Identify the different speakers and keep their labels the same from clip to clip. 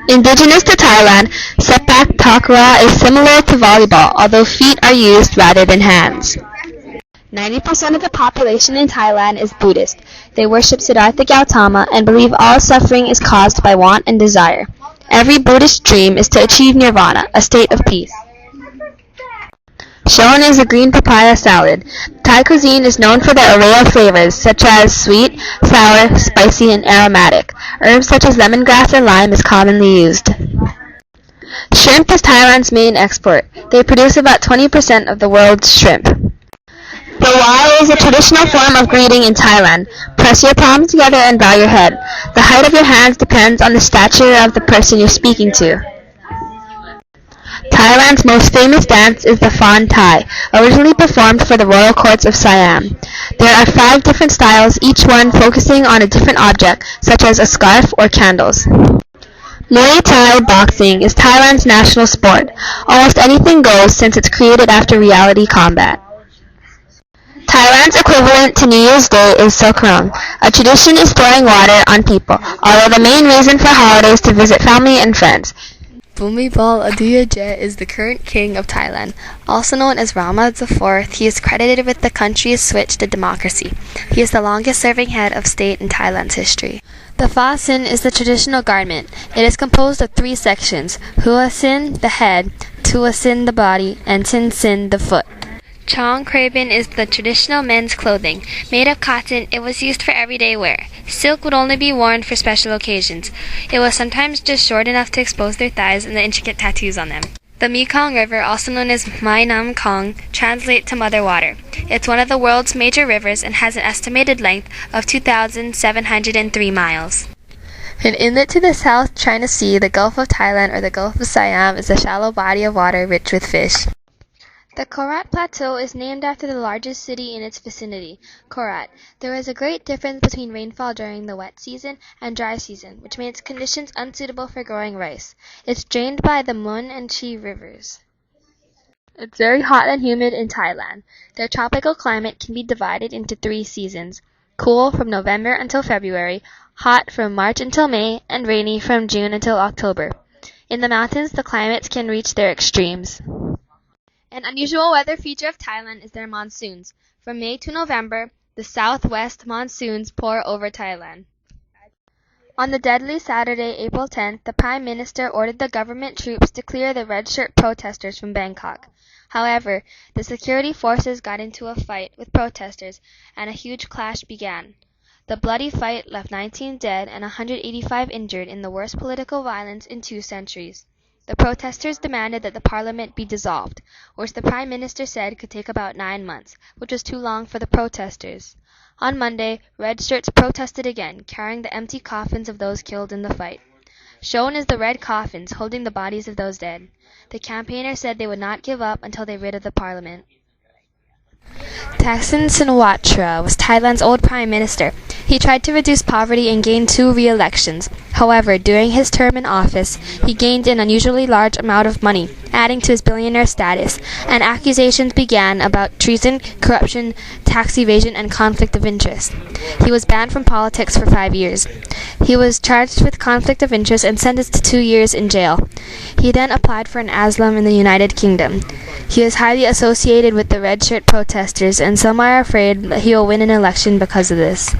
Speaker 1: Indigenous to Thailand, sepak takraw is similar to volleyball, although feet are used rather than hands. 90% of the population in Thailand is Buddhist. They worship Siddhartha Gautama and believe all suffering is caused by want and desire. Every Buddhist dream is to achieve nirvana, a state of peace. Shown is a green papaya salad. Thai cuisine is known for the array of flavors, such as sweet, sour, spicy, and aromatic. Herbs such as lemongrass and lime is commonly used. Shrimp is Thailand's main export. They produce about 20% of the world's shrimp. The Y is a traditional form of greeting in Thailand. Press your palms together and bow your head. The height of your hands depends on the stature of the person you're speaking to. Thailand's most famous dance is the Fan Thai, originally performed for the royal courts of Siam. There are 5 different styles, each one focusing on a different object, such as a scarf or candles. Muay Thai boxing is Thailand's national sport. Almost anything goes since it's created after reality combat. Thailand's equivalent to New Year's Day is Songkran. A tradition is throwing water on people, although the main reason for holidays is to visit family and friends.
Speaker 2: Bhumibol Adulyadej is the current king of Thailand. Also known as Rama IV, he is credited with the country's switch to democracy. He is the longest-serving head of state in Thailand's history. The Fa Sin is the traditional garment. It is composed of 3 sections: Hua Sin, the head; Tua Sin, the body; and Tin Sin, the foot. Chong Kraben is the traditional men's clothing. Made of cotton, it was used for everyday wear. Silk would only be worn for special occasions. It was sometimes just short enough to expose their thighs and the intricate tattoos on them. The Mekong River, also known as Mai Nam Kong, translates to Mother Water. It's one of the world's major rivers and has an estimated length of 2,703 miles. An inlet to the South China Sea, the Gulf of Thailand or the Gulf of Siam, is a shallow body of water rich with fish. The Korat Plateau is named after the largest city in its vicinity, Korat. There is a great difference between rainfall during the wet season and dry season, which makes conditions unsuitable for growing rice. It's drained by the Mun and Chi rivers. It's very hot and humid in Thailand. Their tropical climate can be divided into 3 seasons: cool from November until February, hot from March until May, and rainy from June until October. In the mountains, the climates can reach their extremes. An unusual weather feature of Thailand is their monsoons. From May to November, the southwest monsoons pour over Thailand. On the deadly Saturday, April 10th, the Prime Minister ordered the government troops to clear the red shirt protesters from Bangkok. However, the security forces got into a fight with protesters, and a huge clash began. The bloody fight left 19 dead and 185 injured in the worst political violence in 2 centuries. The protesters demanded that the parliament be dissolved, which the Prime Minister said could take about 9 months, which was too long for the protesters. On Monday, red shirts protested again, carrying the empty coffins of those killed in the fight. Shown is the red coffins holding the bodies of those dead. The campaigners said they would not give up until they rid of the parliament. Thaksin Shinawatra was Thailand's old prime minister. He tried to reduce poverty and gained 2 re-elections. However, during his term in office, he gained an unusually large amount of money, adding to his billionaire status, and accusations began about treason, corruption, tax evasion, and conflict of interest. He was banned from politics for 5 years. He was charged with conflict of interest and sentenced to 2 years in jail. He then applied for an asylum in the United Kingdom. He is highly associated with the red shirt protesters, and some are afraid that he will win an election because of this.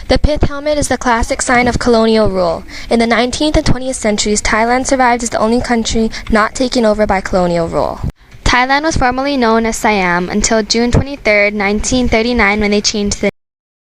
Speaker 2: The pith helmet is the classic sign of colonial rule. In the 19th and 20th centuries, Thailand survived as the only country not taken over by colonial rule. Thailand was formerly known as Siam until June 23, 1939, when they changed the